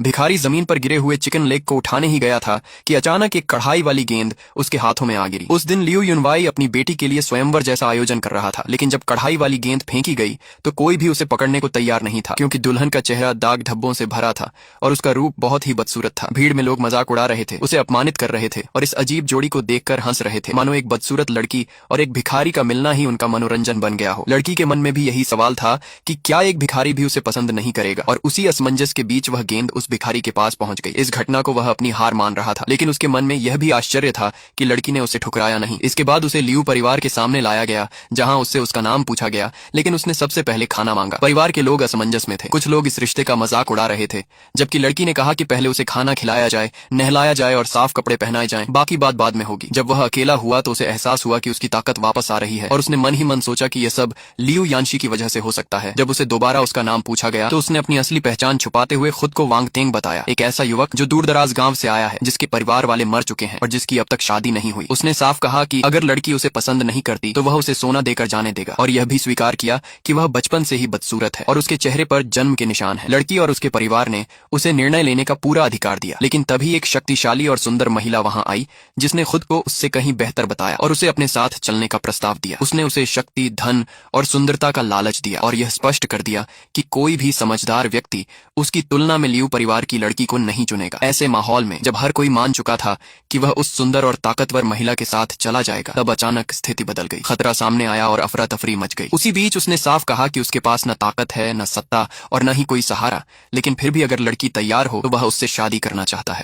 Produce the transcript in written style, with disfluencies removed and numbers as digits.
भिखारी जमीन पर गिरे हुए चिकन लेग को उठाने ही गया था कि अचानक एक कढ़ाई वाली गेंद उसके हाथों में आ गिरी। उस दिन लियू युनवाई अपनी बेटी के लिए स्वयंवर जैसा आयोजन कर रहा था, लेकिन जब कढ़ाई वाली गेंद फेंकी गई तो कोई भी उसे पकड़ने को तैयार नहीं था, क्योंकि दुल्हन का चेहरा दाग धब्बों से भरा था और उसका रूप बहुत ही बदसूरत था। भीड़ में लोग मजाक उड़ा रहे थे, उसे अपमानित कर रहे थे और इस अजीब जोड़ी को देखकर हंस रहे थे, मानो एक बदसूरत लड़की और एक भिखारी का मिलना ही उनका मनोरंजन बन गया हो। लड़की के मन में भी यही सवाल था कि क्या एक भिखारी भी उसे पसंद नहीं करेगा, और उसी असमंजस के बीच वह गेंद उस भिखारी के पास पहुंच गई। इस घटना को वह अपनी हार मान रहा था, लेकिन उसके मन में यह भी आश्चर्य था कि लड़की ने उसे ठुकराया नहीं। इसके बाद उसे लियू परिवार के सामने लाया गया, जहां उससे उसका नाम पूछा गया, लेकिन उसने सबसे पहले खाना मांगा। परिवार के लोग असमंजस में थे, कुछ लोग इस रिश्ते का मजाक उड़ा रहे थे, जबकि लड़की ने कहा कि पहले उसे खाना खिलाया जाए, नहलाया जाए और साफ कपड़े पहनाए जाएं, बाकी बात बाद में होगी। जब वह अकेला हुआ तो उसे एहसास हुआ कि उसकी ताकत वापस आ रही है, और उसने मन ही मन सोचा कि यह सब लियू यानशी की वजह से हो सकता है। जब उसे दोबारा उसका नाम पूछा गया तो उसने अपनी असली पहचान छुपाते हुए खुद को वांग तेंग बताया, एक ऐसा युवक जो दूर दराज गांव से आया है, जिसके परिवार वाले मर चुके हैं और जिसकी अब तक शादी नहीं हुई। उसने साफ कहा कि अगर लड़की उसे पसंद नहीं करती तो वह उसे सोना देकर जाने देगा, और यह भी स्वीकार किया कि वह बचपन से ही बदसूरत है और उसके चेहरे पर जन्म के निशान है। लड़की और उसके परिवार ने उसे निर्णय लेने का पूरा अधिकार दिया, लेकिन तभी एक शक्तिशाली और सुंदर महिला वहां आई, जिसने खुद को उससे कहीं बेहतर बताया और उसे अपने साथ चलने का प्रस्ताव दिया। उसने उसे शक्ति, धन और सुंदरता का लालच दिया और यह स्पष्ट कर दिया कि कोई भी समझदार व्यक्ति उसकी तुलना में लियू परिवार की लड़की को नहीं चुनेगा। ऐसे माहौल में जब हर कोई मान चुका था कि वह उस सुंदर और ताकतवर महिला के साथ चला जाएगा, तब अचानक स्थिति बदल गई। खतरा सामने आया और अफरा तफरी मच गई। उसी बीच उसने साफ कहा कि उसके पास न ताकत है, न सत्ता और न ही कोई सहारा, लेकिन फिर भी अगर लड़की तैयार हो तो वह उससे शादी करना चाहता है।